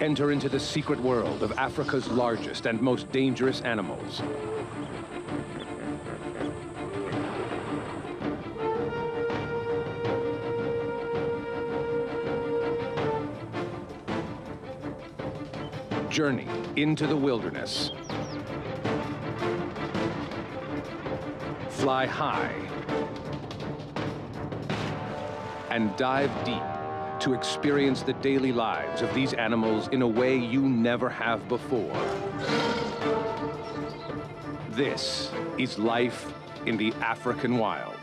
Enter into the secret world of Africa's largest and most dangerous animals. Journey into the wilderness. Fly high. And dive deep to experience the daily lives of these animals in a way you never have before. This is life in the African wild.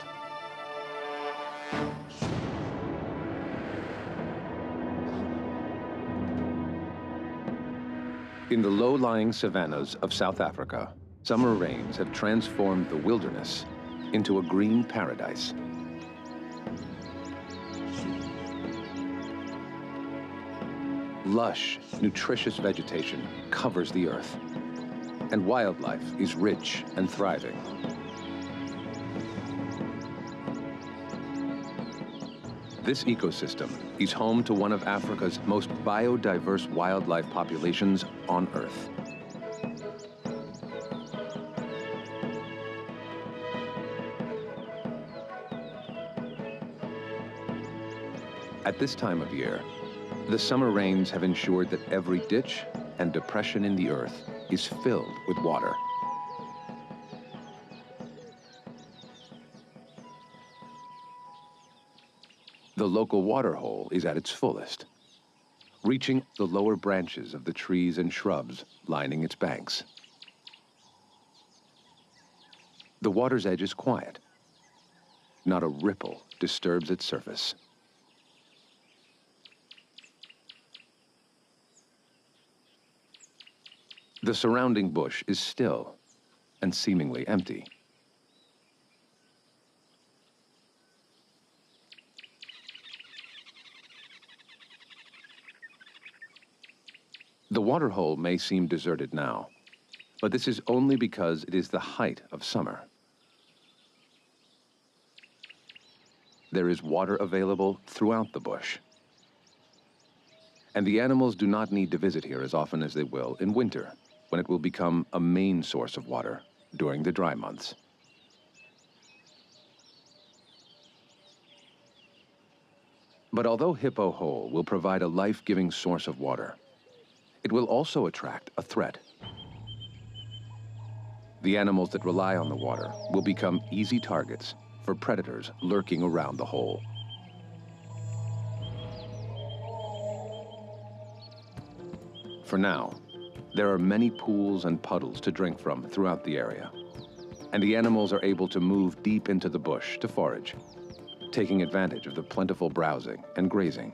In the low-lying savannas of South Africa, summer rains have transformed the wilderness into a green paradise. Lush, nutritious vegetation covers the earth, and wildlife is rich and thriving. This ecosystem is home to one of Africa's most biodiverse wildlife populations on Earth. At this time of year, the summer rains have ensured that every ditch and depression in the earth is filled with water. The local water hole is at its fullest, reaching the lower branches of the trees and shrubs lining its banks. The water's edge is quiet. Not a ripple disturbs its surface. The surrounding bush is still and seemingly empty. The waterhole may seem deserted now, but this is only because it is the height of summer. There is water available throughout the bush, and the animals do not need to visit here as often as they will in winter, when it will become a main source of water during the dry months. But although Hippo Hole will provide a life-giving source of water, it will also attract a threat. The animals that rely on the water will become easy targets for predators lurking around the hole. For now, there are many pools and puddles to drink from throughout the area, and the animals are able to move deep into the bush to forage, taking advantage of the plentiful browsing and grazing.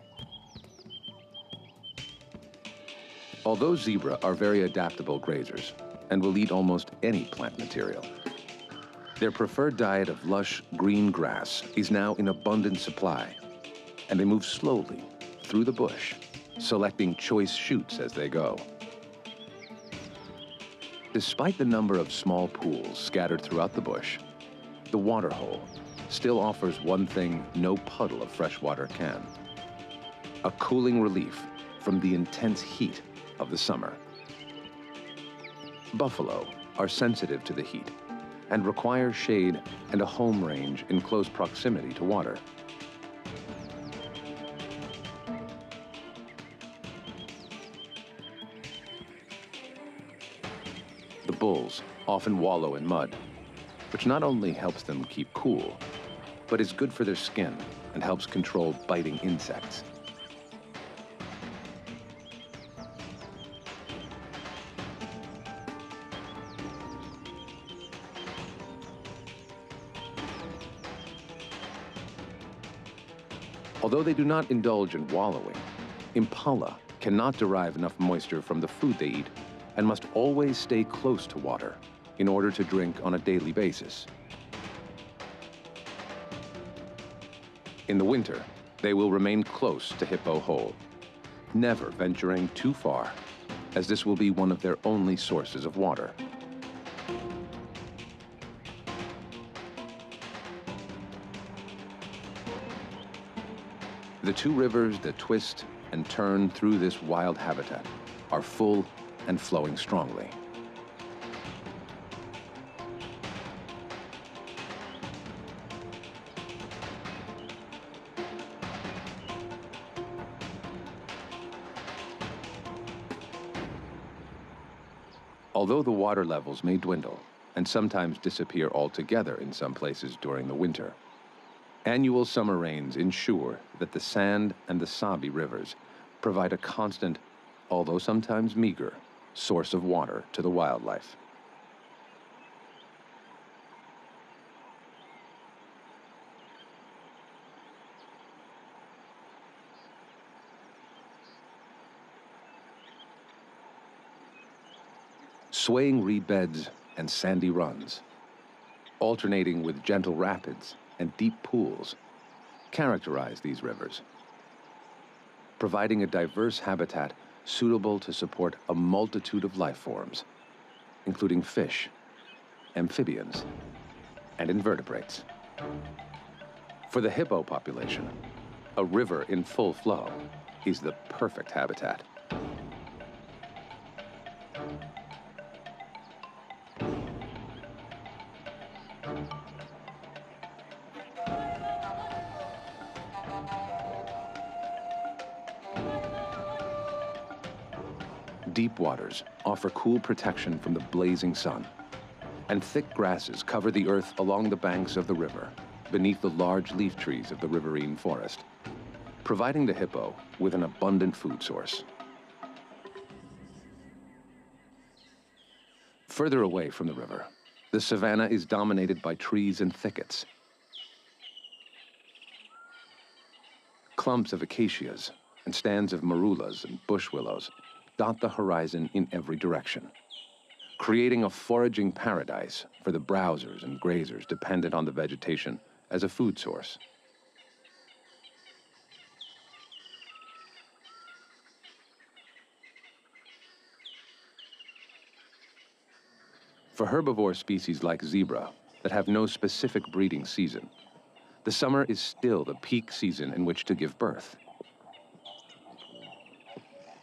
Although zebra are very adaptable grazers and will eat almost any plant material, their preferred diet of lush green grass is now in abundant supply, and they move slowly through the bush, selecting choice shoots as they go. Despite the number of small pools scattered throughout the bush, the waterhole still offers one thing no puddle of fresh water can: a cooling relief from the intense heat of the summer. Buffalo are sensitive to the heat and require shade and a home range in close proximity to water. The bulls often wallow in mud, which not only helps them keep cool, but is good for their skin and helps control biting insects. Although they do not indulge in wallowing, impala cannot derive enough moisture from the food they eat and must always stay close to water in order to drink on a daily basis. In the winter, they will remain close to Hippo Hole, never venturing too far, as this will be one of their only sources of water. The two rivers that twist and turn through this wild habitat are full and flowing strongly. Although the water levels may dwindle and sometimes disappear altogether in some places during the winter, annual summer rains ensure that the Sand and the Sabi rivers provide a constant, although sometimes meager, source of water to the wildlife. Swaying reed beds and sandy runs, alternating with gentle rapids and deep pools, characterize these rivers, providing a diverse habitat suitable to support a multitude of life forms, including fish, amphibians, and invertebrates. For the hippo population, a river in full flow is the perfect habitat. Deep waters offer cool protection from the blazing sun, and thick grasses cover the earth along the banks of the river, beneath the large leaf trees of the riverine forest, providing the hippo with an abundant food source. Further away from the river, the savanna is dominated by trees and thickets. Clumps of acacias and stands of marulas and bush willows dot the horizon in every direction, creating a foraging paradise for the browsers and grazers dependent on the vegetation as a food source. For herbivore species like zebra that have no specific breeding season, the summer is still the peak season in which to give birth.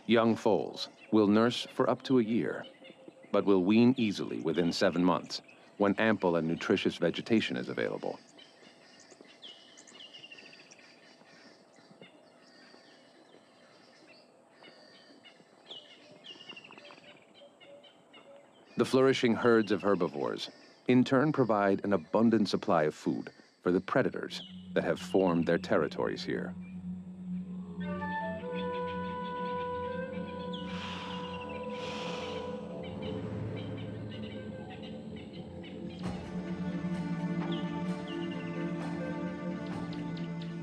Young foals will nurse for up to a year, but will wean easily within 7 months when ample and nutritious vegetation is available. The flourishing herds of herbivores in turn provide an abundant supply of food for the predators that have formed their territories here.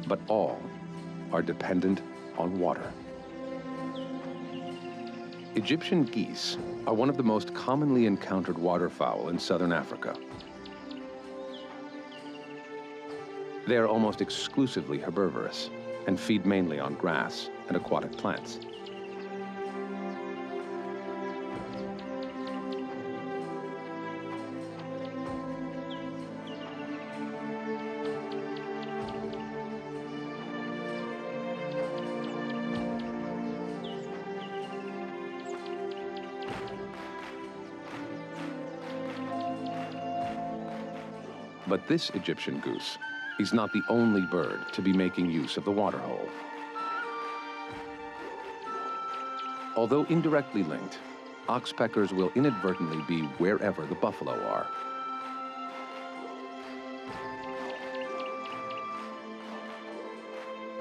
But all are dependent on water. Egyptian geese are one of the most commonly encountered waterfowl in southern Africa. They are almost exclusively herbivorous and feed mainly on grass and aquatic plants. But this Egyptian goose is not the only bird to be making use of the waterhole. Although indirectly linked, oxpeckers will inadvertently be wherever the buffalo are.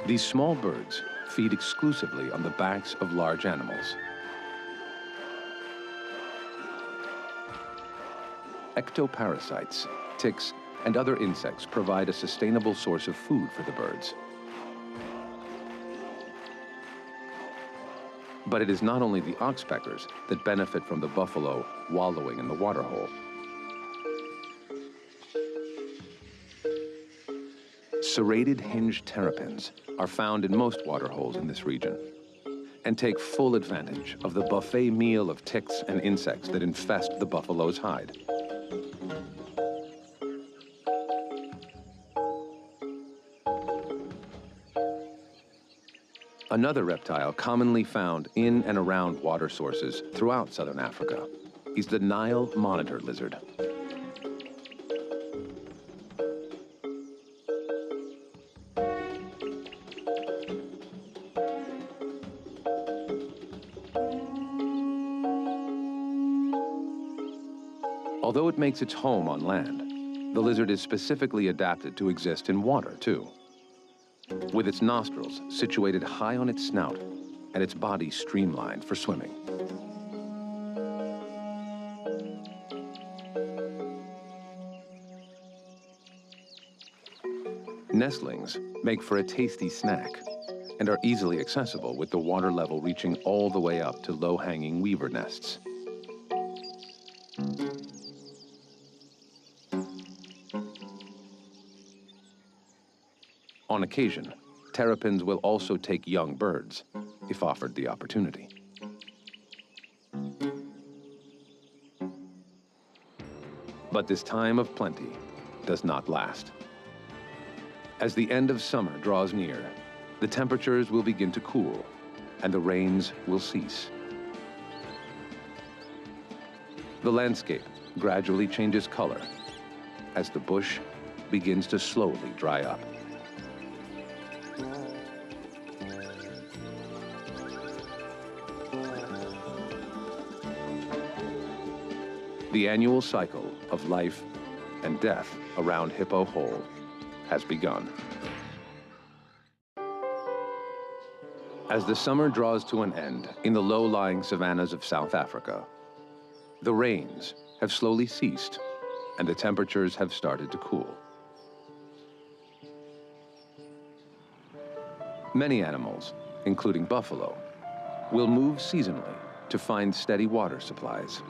These small birds feed exclusively on the backs of large animals. Ectoparasites, ticks, and other insects provide a sustainable source of food for the birds. But it is not only the oxpeckers that benefit from the buffalo wallowing in the waterhole. Serrated hinged terrapins are found in most waterholes in this region and take full advantage of the buffet meal of ticks and insects that infest the buffalo's hide. Another reptile commonly found in and around water sources throughout southern Africa is the Nile monitor lizard. Although it makes its home on land, the lizard is specifically adapted to exist in water, too. With its nostrils situated high on its snout and its body streamlined for swimming. Nestlings make for a tasty snack and are easily accessible with the water level reaching all the way up to low-hanging weaver nests. On occasion, terrapins will also take young birds, if offered the opportunity. But this time of plenty does not last. As the end of summer draws near, the temperatures will begin to cool, and the rains will cease. The landscape gradually changes color as the bush begins to slowly dry up. The annual cycle of life and death around Hippo Hole has begun. As the summer draws to an end in the low-lying savannas of South Africa, the rains have slowly ceased and the temperatures have started to cool. Many animals, including buffalo, will move seasonally to find steady water supplies.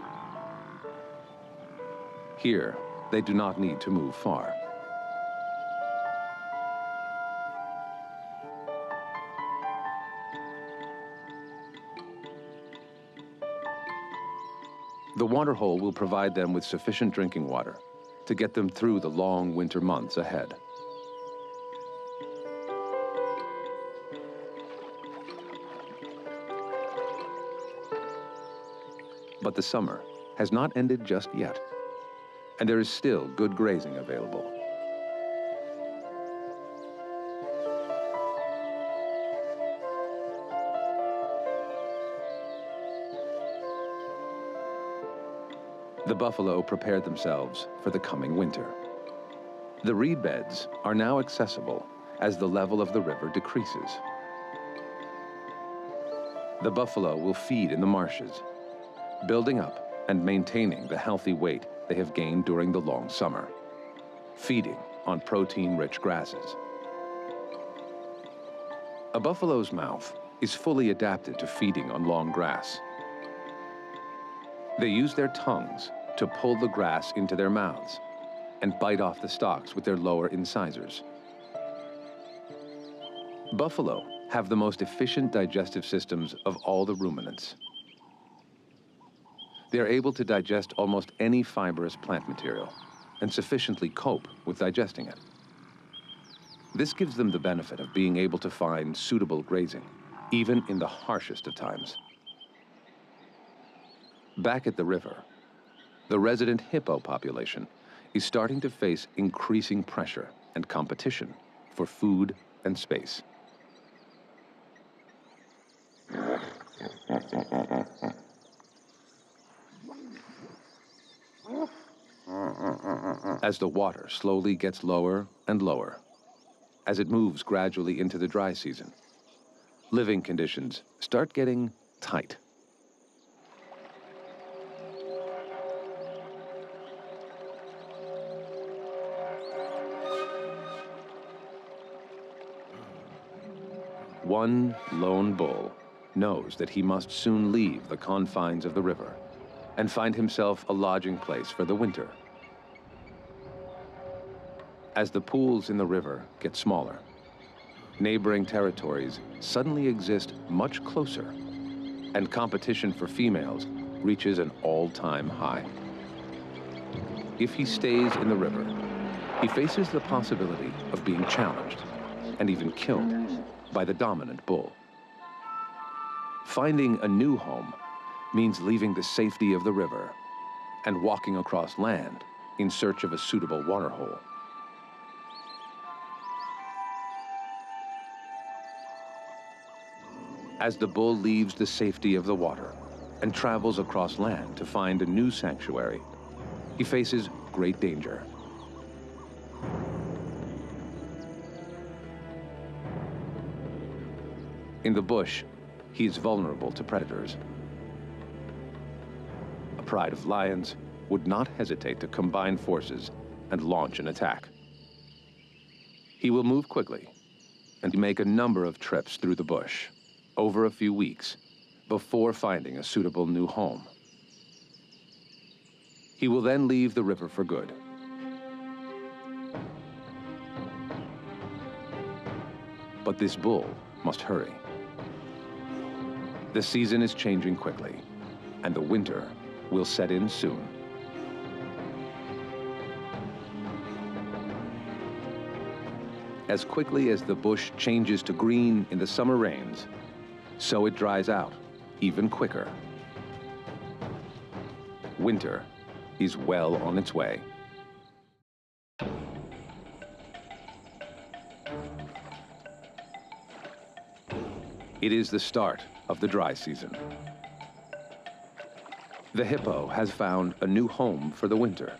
Here, they do not need to move far. The waterhole will provide them with sufficient drinking water to get them through the long winter months ahead. But the summer has not ended just yet, and there is still good grazing available. The buffalo prepared themselves for the coming winter. The reed beds are now accessible as the level of the river decreases. The buffalo will feed in the marshes, building up and maintaining the healthy weight they have gained during the long summer, feeding on protein-rich grasses. A buffalo's mouth is fully adapted to feeding on long grass. They use their tongues to pull the grass into their mouths and bite off the stalks with their lower incisors. Buffalo have the most efficient digestive systems of all the ruminants. They are able to digest almost any fibrous plant material and sufficiently cope with digesting it. This gives them the benefit of being able to find suitable grazing, even in the harshest of times. Back at the river, the resident hippo population is starting to face increasing pressure and competition for food and space. As the water slowly gets lower and lower, as it moves gradually into the dry season, living conditions start getting tight. One lone bull knows that he must soon leave the confines of the river and find himself a lodging place for the winter. As the pools in the river get smaller, neighboring territories suddenly exist much closer, and competition for females reaches an all-time high. If he stays in the river, he faces the possibility of being challenged and even killed by the dominant bull. Finding a new home means leaving the safety of the river and walking across land in search of a suitable waterhole. As the bull leaves the safety of the water and travels across land to find a new sanctuary, he faces great danger. In the bush, he is vulnerable to predators. A pride of lions would not hesitate to combine forces and launch an attack. He will move quickly and make a number of trips through the bush over a few weeks before finding a suitable new home. He will then leave the river for good. But this bull must hurry. The season is changing quickly, and the winter will set in soon. As quickly as the bush changes to green in the summer rains, so it dries out even quicker. Winter is well on its way. It is the start of the dry season. The hippo has found a new home for the winter.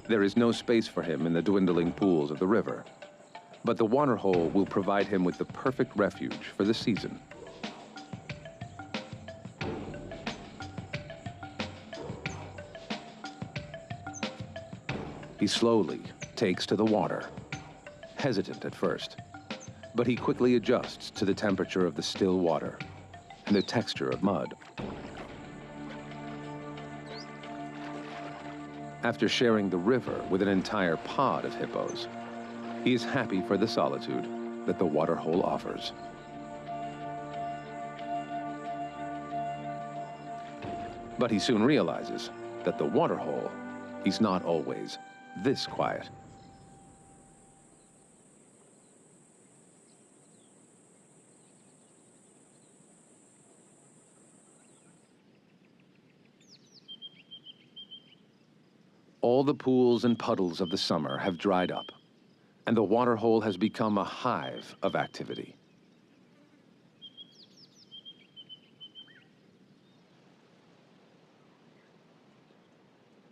There is no space for him in the dwindling pools of the river, but the waterhole will provide him with the perfect refuge for the season. He slowly takes to the water, hesitant at first, but he quickly adjusts to the temperature of the still water and the texture of mud. After sharing the river with an entire pod of hippos, he is happy for the solitude that the waterhole offers. But he soon realizes that the waterhole is not always this quiet. All the pools and puddles of the summer have dried up, and the waterhole has become a hive of activity.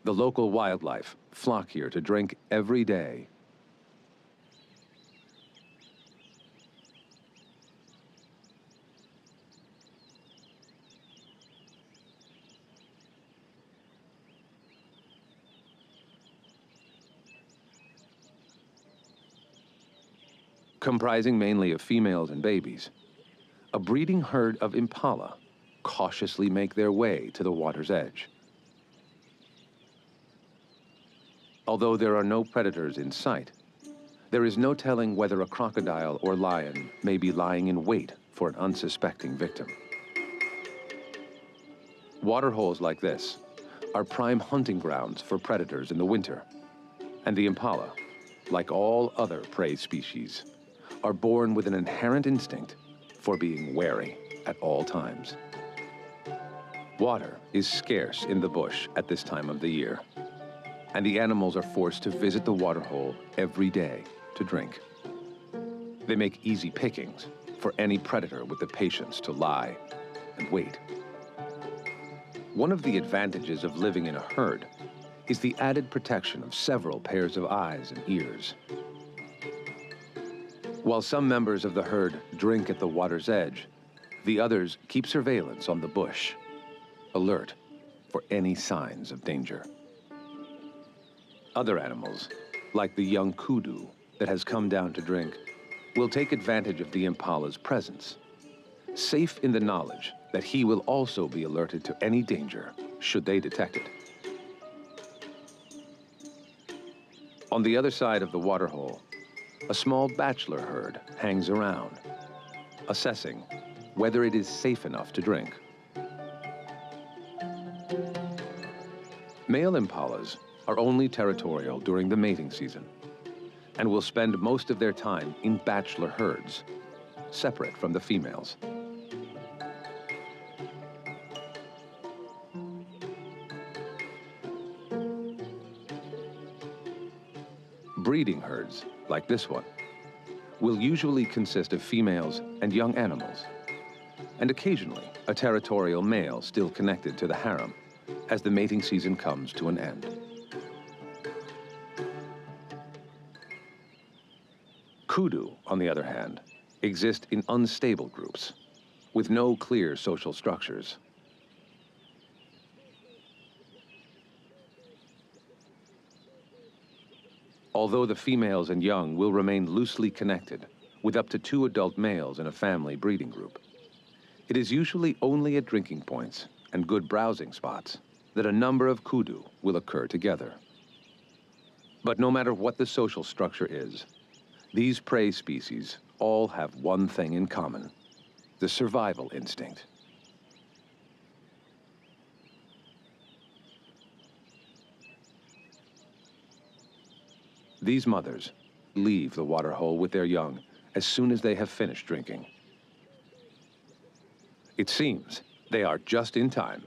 The local wildlife flock here to drink every day. Comprising mainly of females and babies, a breeding herd of impala cautiously make their way to the water's edge. Although there are no predators in sight, there is no telling whether a crocodile or lion may be lying in wait for an unsuspecting victim. Waterholes like this are prime hunting grounds for predators in the winter, and the impala, like all other prey species, are born with an inherent instinct for being wary at all times. Water is scarce in the bush at this time of the year, and the animals are forced to visit the waterhole every day to drink. They make easy pickings for any predator with the patience to lie and wait. One of the advantages of living in a herd is the added protection of several pairs of eyes and ears. While some members of the herd drink at the water's edge, the others keep surveillance on the bush, alert for any signs of danger. Other animals, like the young kudu that has come down to drink, will take advantage of the impala's presence, safe in the knowledge that he will also be alerted to any danger should they detect it. On the other side of the waterhole, a small bachelor herd hangs around, assessing whether it is safe enough to drink. Male impalas are only territorial during the mating season and will spend most of their time in bachelor herds, separate from the females. Breeding herds, like this one, will usually consist of females and young animals, and occasionally a territorial male still connected to the harem as the mating season comes to an end. Kudu, on the other hand, exist in unstable groups with no clear social structures. Although the females and young will remain loosely connected, with up to 2 adult males in a family breeding group, it is usually only at drinking points and good browsing spots that a number of kudu will occur together. But no matter what the social structure is, these prey species all have one thing in common: the survival instinct. These mothers leave the waterhole with their young as soon as they have finished drinking. It seems they are just in time.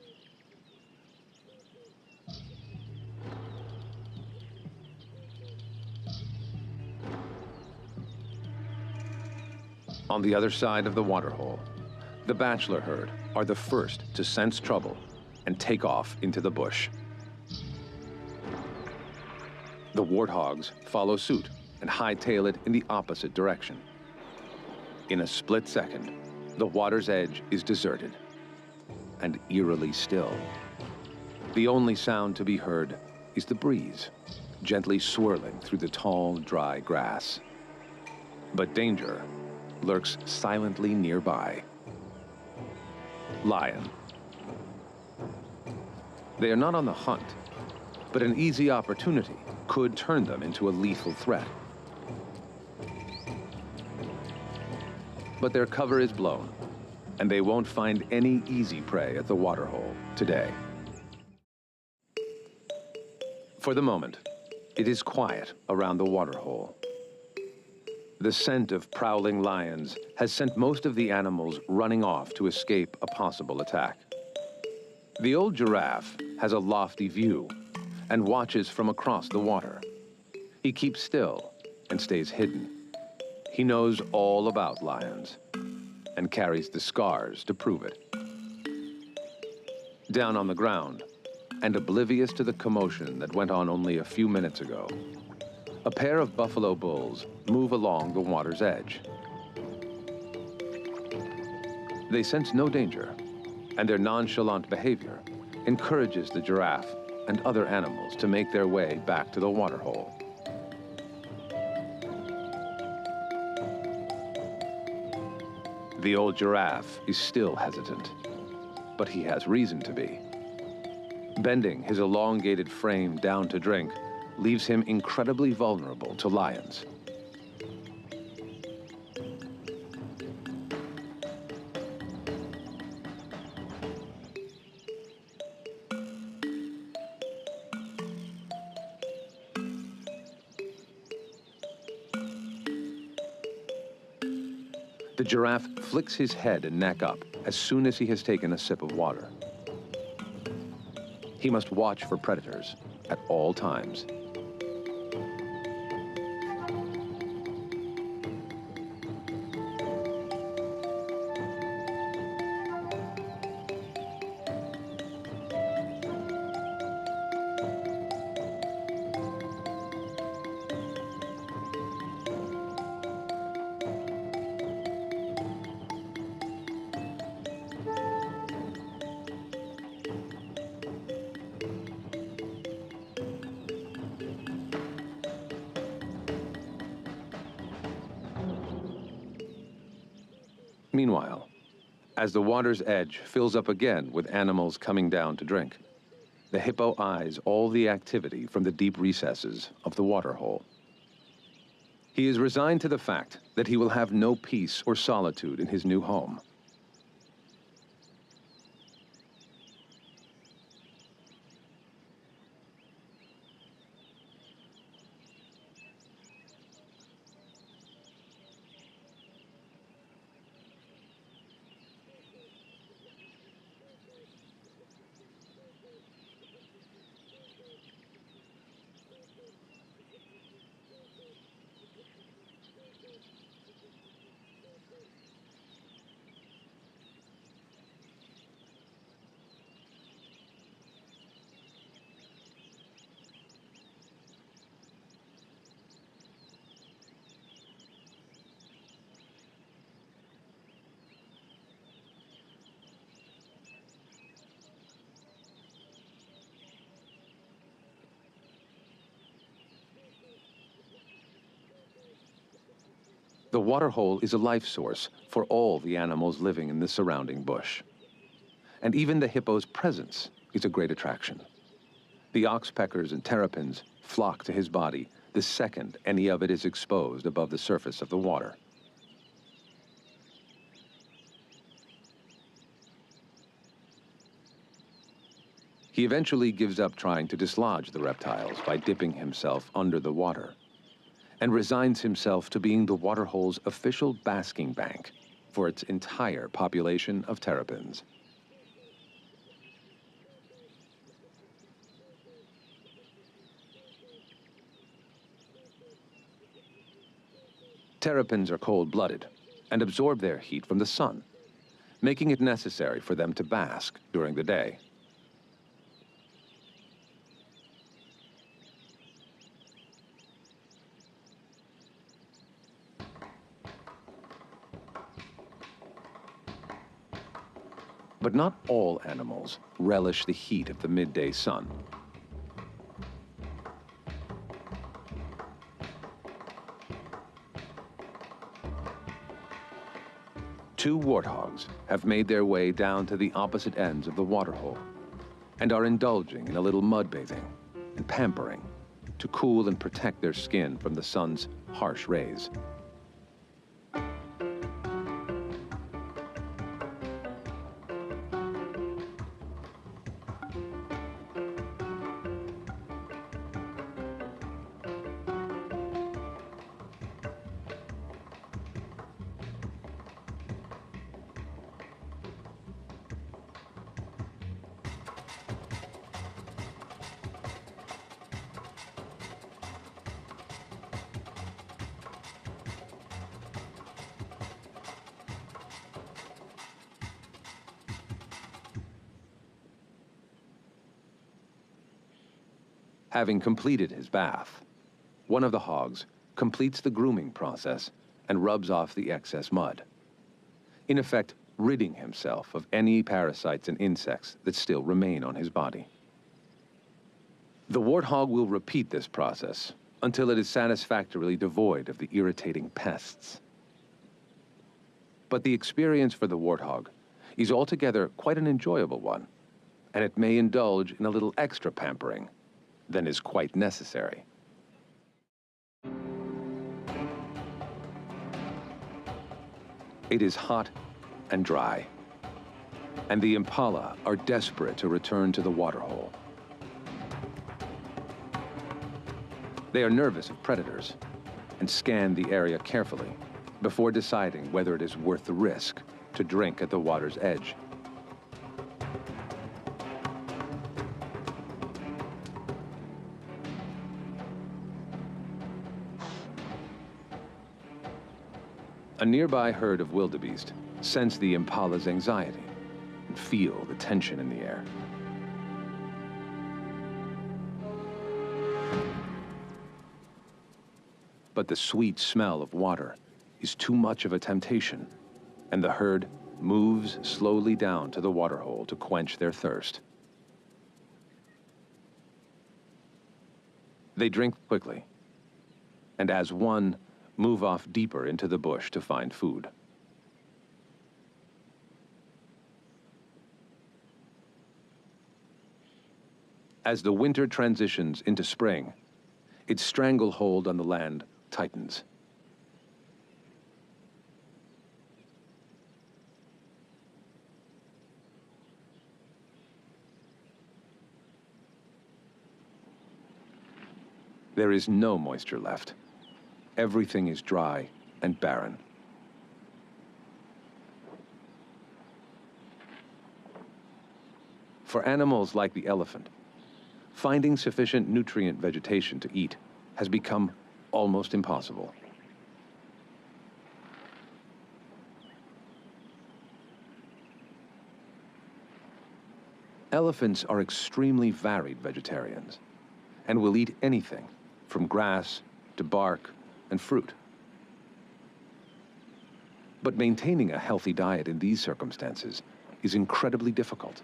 On the other side of the waterhole, the bachelor herd are the first to sense trouble and take off into the bush. The warthogs follow suit and hightail it in the opposite direction. In a split second, the water's edge is deserted and eerily still. The only sound to be heard is the breeze, gently swirling through the tall, dry grass. But danger lurks silently nearby. Lion. They are not on the hunt, but an easy opportunity could turn them into a lethal threat. But their cover is blown, and they won't find any easy prey at the waterhole today. For the moment, it is quiet around the waterhole. The scent of prowling lions has sent most of the animals running off to escape a possible attack. The old giraffe has a lofty view and watches from across the water. He keeps still and stays hidden. He knows all about lions and carries the scars to prove it. Down on the ground, and oblivious to the commotion that went on only a few minutes ago, a pair of buffalo bulls move along the water's edge. They sense no danger, and their nonchalant behavior encourages the giraffe and other animals to make their way back to the waterhole. The old giraffe is still hesitant, but he has reason to be. Bending his elongated frame down to drink leaves him incredibly vulnerable to lions. The giraffe flicks his head and neck up as soon as he has taken a sip of water. He must watch for predators at all times. Meanwhile, as the water's edge fills up again with animals coming down to drink, the hippo eyes all the activity from the deep recesses of the waterhole. He is resigned to the fact that he will have no peace or solitude in his new home. The waterhole is a life source for all the animals living in the surrounding bush. And even the hippo's presence is a great attraction. The oxpeckers and terrapins flock to his body the second any of it is exposed above the surface of the water. He eventually gives up trying to dislodge the reptiles by dipping himself under the water, and resigns himself to being the waterhole's official basking bank for its entire population of terrapins. Terrapins are cold-blooded and absorb their heat from the sun, making it necessary for them to bask during the day. But not all animals relish the heat of the midday sun. Two warthogs have made their way down to the opposite ends of the waterhole and are indulging in a little mud bathing and pampering to cool and protect their skin from the sun's harsh rays. Having completed his bath, one of the hogs completes the grooming process and rubs off the excess mud, in effect ridding himself of any parasites and insects that still remain on his body. The warthog will repeat this process until it is satisfactorily devoid of the irritating pests. But the experience for the warthog is altogether quite an enjoyable one, and it may indulge in a little extra pampering than is quite necessary. It is hot and dry, and the impala are desperate to return to the waterhole. They are nervous of predators and scan the area carefully before deciding whether it is worth the risk to drink at the water's edge. A nearby herd of wildebeest sense the impala's anxiety and feel the tension in the air. But the sweet smell of water is too much of a temptation, and the herd moves slowly down to the waterhole to quench their thirst. They drink quickly, and as one, move off deeper into the bush to find food. As the winter transitions into spring, its stranglehold on the land tightens. There is no moisture left. Everything is dry and barren. For animals like the elephant, finding sufficient nutrient vegetation to eat has become almost impossible. Elephants are extremely varied vegetarians and will eat anything from grass to bark and fruit. But maintaining a healthy diet in these circumstances is incredibly difficult.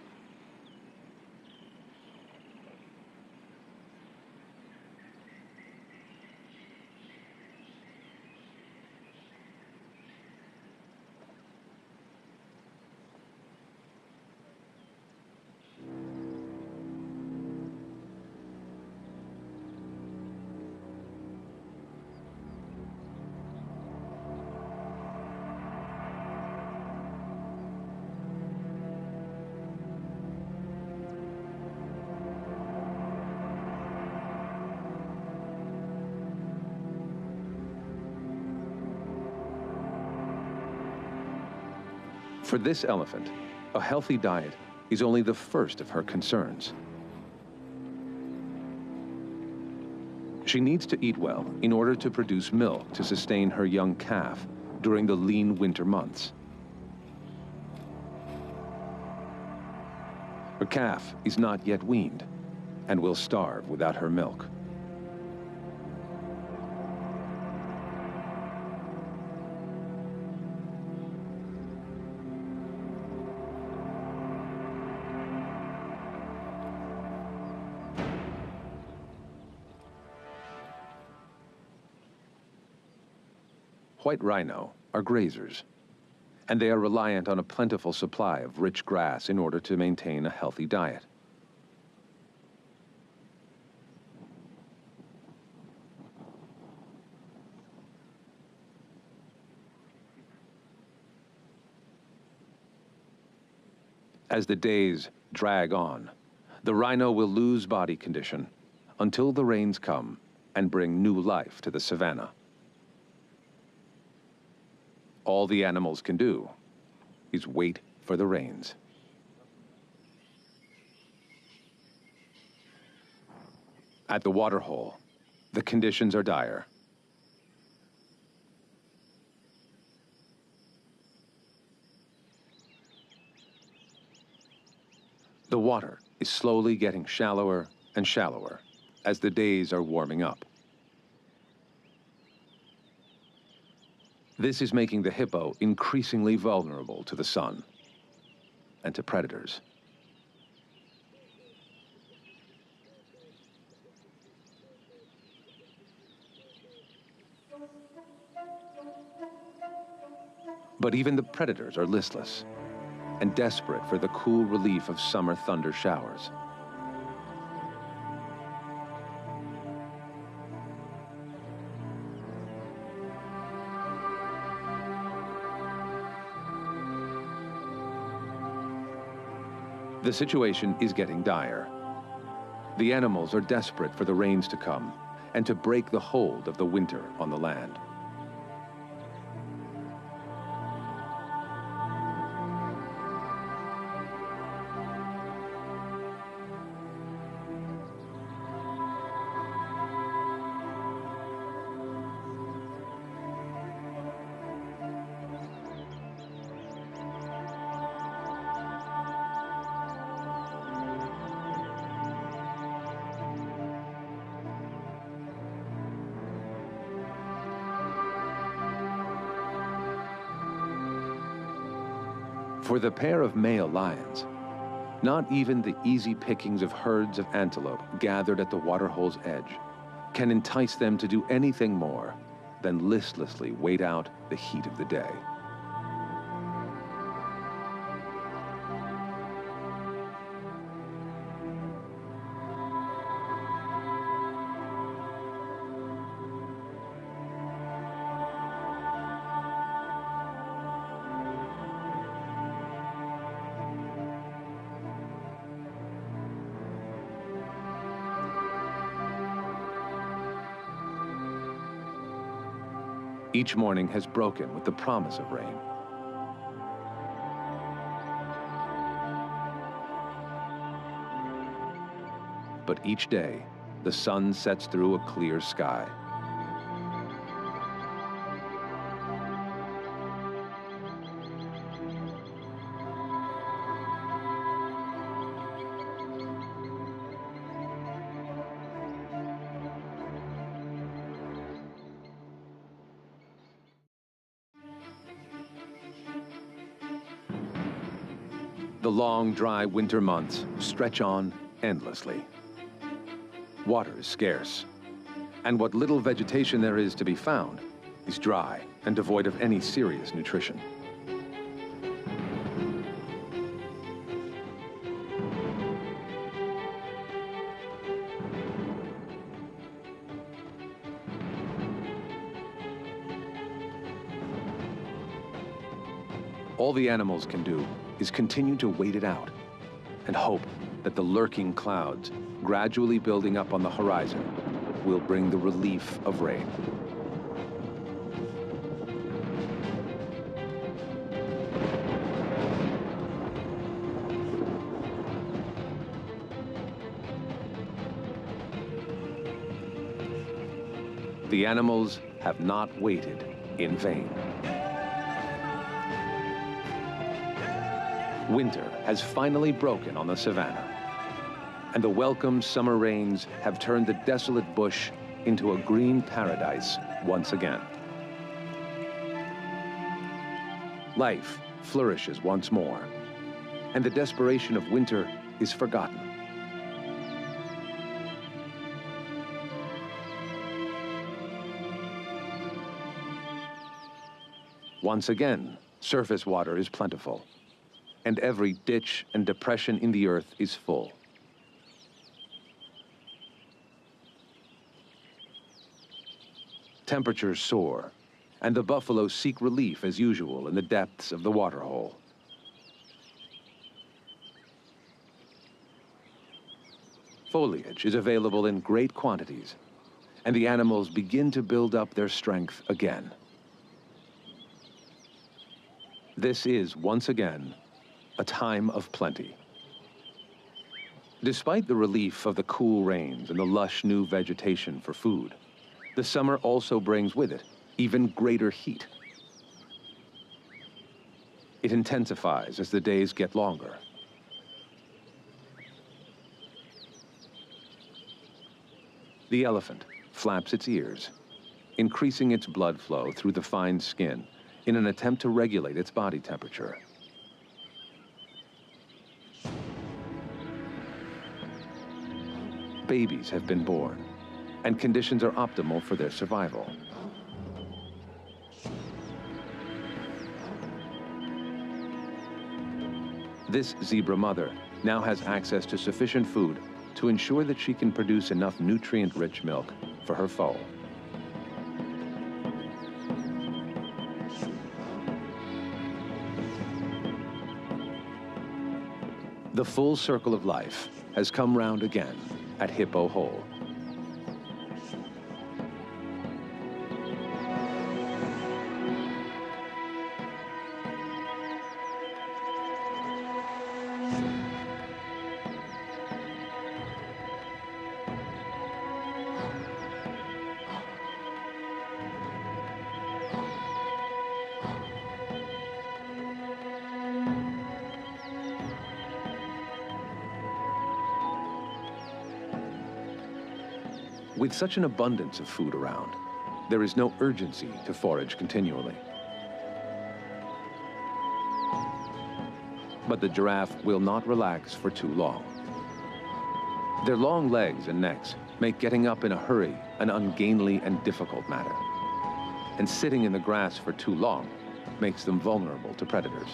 For this elephant, a healthy diet is only the first of her concerns. She needs to eat well in order to produce milk to sustain her young calf during the lean winter months. Her calf is not yet weaned and will starve without her milk. White rhino are grazers, and they are reliant on a plentiful supply of rich grass in order to maintain a healthy diet. As the days drag on, the rhino will lose body condition until the rains come and bring new life to the savanna. All the animals can do is wait for the rains. At the waterhole, the conditions are dire. The water is slowly getting shallower and shallower as the days are warming up. This is making the hippo increasingly vulnerable to the sun and to predators. But even the predators are listless and desperate for the cool relief of summer thunder showers. The situation is getting dire. The animals are desperate for the rains to come and to break the hold of the winter on the land. For the pair of male lions, not even the easy pickings of herds of antelope gathered at the waterhole's edge can entice them to do anything more than listlessly wait out the heat of the day. Each morning has broken with the promise of rain. But each day, the sun sets through a clear sky. The long, dry winter months stretch on endlessly. Water is scarce, and what little vegetation there is to be found is dry and devoid of any serious nutrition. All the animals can do is continue to wait it out and hope that the lurking clouds, gradually building up on the horizon, will bring the relief of rain. The animals have not waited in vain. Winter has finally broken on the savanna, and the welcome summer rains have turned the desolate bush into a green paradise once again. Life flourishes once more, and the desperation of winter is forgotten. Once again, surface water is plentiful, and every ditch and depression in the earth is full. Temperatures soar, and the buffalo seek relief as usual in the depths of the waterhole. Foliage is available in great quantities, and the animals begin to build up their strength again. This is, once again, a time of plenty. Despite the relief of the cool rains and the lush new vegetation for food, the summer also brings with it even greater heat. It intensifies as the days get longer. The elephant flaps its ears, increasing its blood flow through the fine skin in an attempt to regulate its body temperature. Babies have been born, and conditions are optimal for their survival. This zebra mother now has access to sufficient food to ensure that she can produce enough nutrient-rich milk for her foal. The full circle of life has come round again at Hippo Hole. With such an abundance of food around, there is no urgency to forage continually. But the giraffe will not relax for too long. Their long legs and necks make getting up in a hurry an ungainly and difficult matter. And sitting in the grass for too long makes them vulnerable to predators.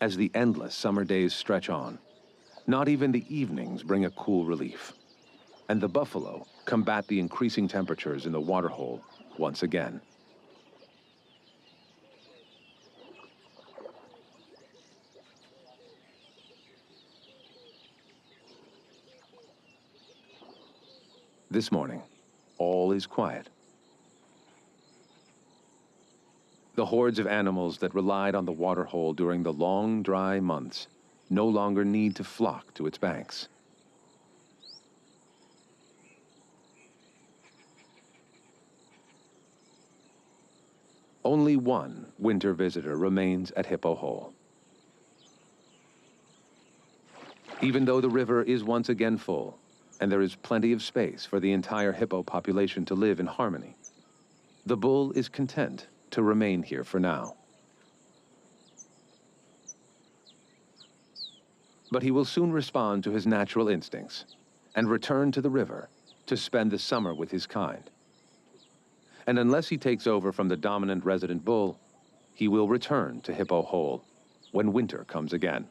As the endless summer days stretch on, not even the evenings bring a cool relief, and the buffalo combat the increasing temperatures in the waterhole once again. This morning, all is quiet. The hordes of animals that relied on the waterhole during the long, dry months no longer need to flock to its banks. Only one winter visitor remains at Hippo Hole. Even though the river is once again full, and there is plenty of space for the entire hippo population to live in harmony, the bull is content to remain here for now. But he will soon respond to his natural instincts and return to the river to spend the summer with his kind. And unless he takes over from the dominant resident bull, he will return to Hippo Hole when winter comes again.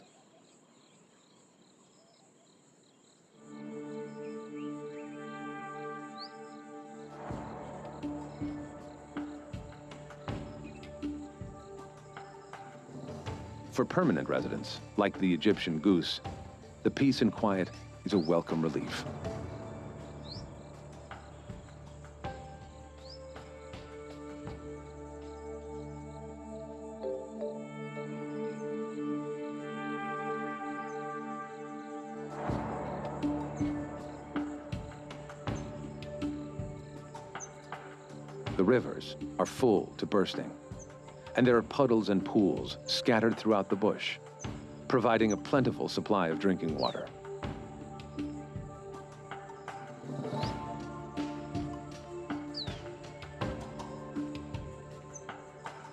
For permanent residents, like the Egyptian goose, the peace and quiet is a welcome relief. The rivers are full to bursting, and there are puddles and pools scattered throughout the bush, providing a plentiful supply of drinking water.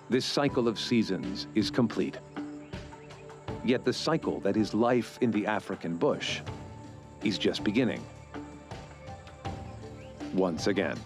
This cycle of seasons is complete. Yet the cycle that is life in the African bush is just beginning. Once again.